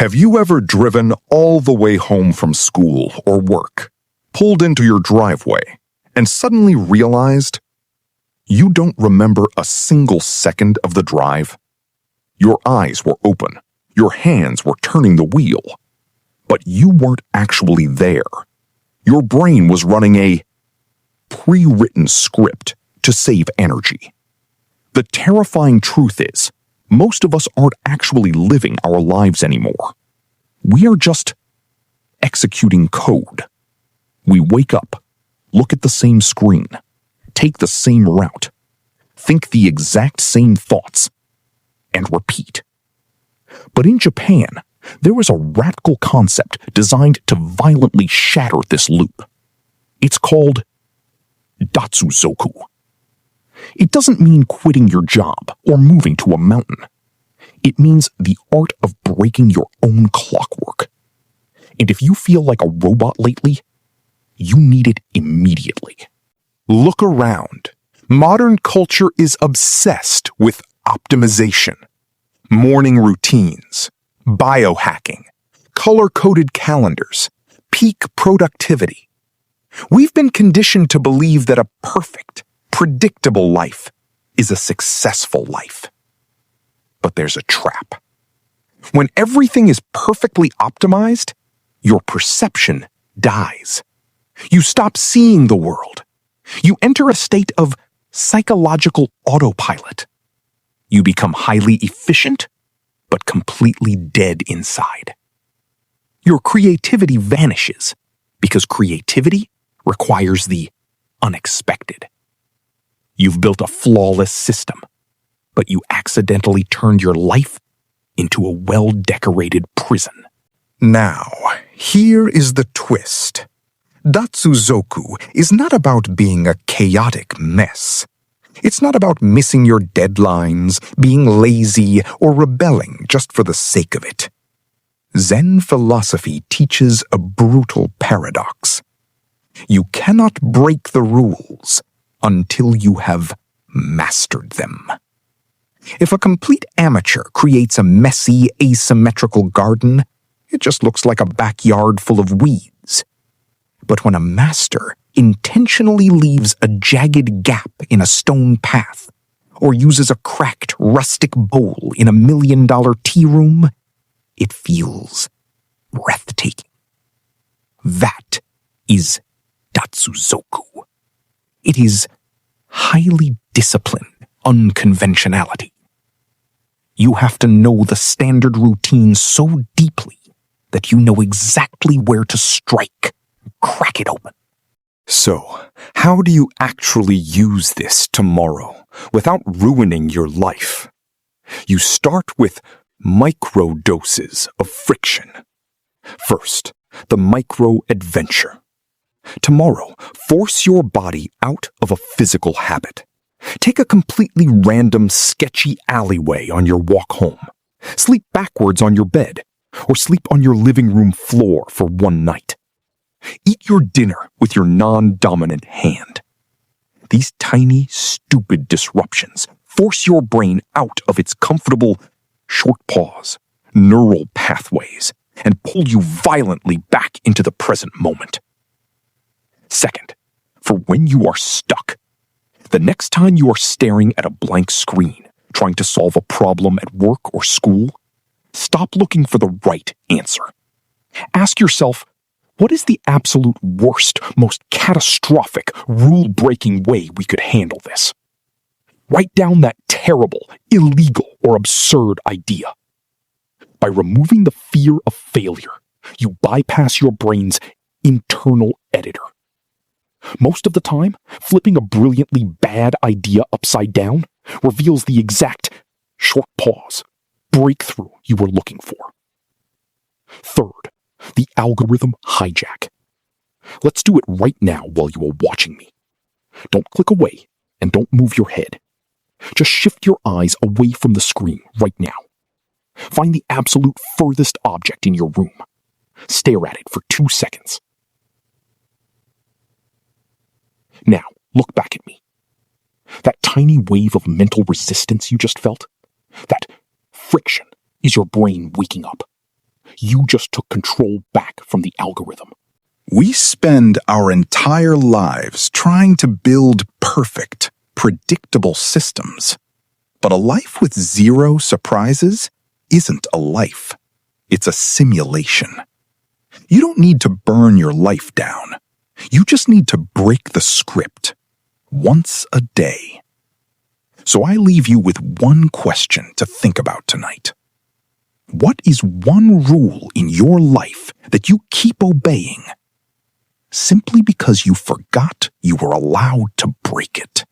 Have you ever driven all the way home from school or work, pulled into your driveway, and suddenly realized you don't remember a single second of the drive? Your eyes were open, your hands were turning the wheel, but you weren't actually there. Your brain was running a pre-written script to save energy. The terrifying truth is, most of us aren't actually living our lives anymore. We are just executing code. We wake up, look at the same screen, take the same route, think the exact same thoughts, and repeat. But in Japan, there is a radical concept designed to violently shatter this loop. It's called Datsuzoku. It doesn't mean quitting your job or moving to a mountain. It means the art of breaking your own clockwork. And if you feel like a robot lately, you need it immediately. Look around. Modern culture is obsessed with optimization, morning routines, biohacking, color-coded calendars, peak productivity. We've been conditioned to believe that a perfect, predictable life is a successful life. But there's a trap. When everything is perfectly optimized, your perception dies. You stop seeing the world. You enter a state of psychological autopilot. You become highly efficient, but completely dead inside. Your creativity vanishes because creativity requires the unexpected. You've built a flawless system, but you accidentally turned your life into a well-decorated prison. Now, here is the twist. Datsuzoku is not about being a chaotic mess. It's not about missing your deadlines, being lazy, or rebelling just for the sake of it. Zen philosophy teaches a brutal paradox. You cannot break the rules until you have mastered them. If a complete amateur creates a messy, asymmetrical garden, it just looks like a backyard full of weeds. But when a master intentionally leaves a jagged gap in a stone path, or uses a cracked, rustic bowl in a $1 million tea room, it feels breathtaking. That is Datsuzoku. It is highly disciplined unconventionality. You have to know the standard routine so deeply that you know exactly where to strike, crack it open. So, how do you actually use this tomorrow without ruining your life? You start with micro doses of friction. First, the micro adventure. Tomorrow, force your body out of a physical habit. Take a completely random, sketchy alleyway on your walk home. Sleep backwards on your bed, or sleep on your living room floor for one night. Eat your dinner with your non-dominant hand. These tiny, stupid disruptions force your brain out of its comfortable short pause, neural pathways, and pull you violently back into the present moment. Second, for when you are stuck, the next time you are staring at a blank screen, trying to solve a problem at work or school, stop looking for the right answer. Ask yourself, what is the absolute worst, most catastrophic, rule-breaking way we could handle this? Write down that terrible, illegal, or absurd idea. By removing the fear of failure, you bypass your brain's internal editor. Most of the time, flipping a brilliantly bad idea upside down reveals the exact short pause, breakthrough you were looking for. Third, the algorithm hijack. Let's do it right now while you are watching me. Don't click away and don't move your head. Just shift your eyes away from the screen right now. Find the absolute furthest object in your room. Stare at it for 2 seconds. Now, look back at me. That tiny wave of mental resistance you just felt, that friction is your brain waking up. You just took control back from the algorithm. We spend our entire lives trying to build perfect, predictable systems. But a life with zero surprises isn't a life. It's a simulation. You don't need to burn your life down. You just need to break the script once a day. So I leave you with one question to think about tonight. What is one rule in your life that you keep obeying simply because you forgot you were allowed to break it?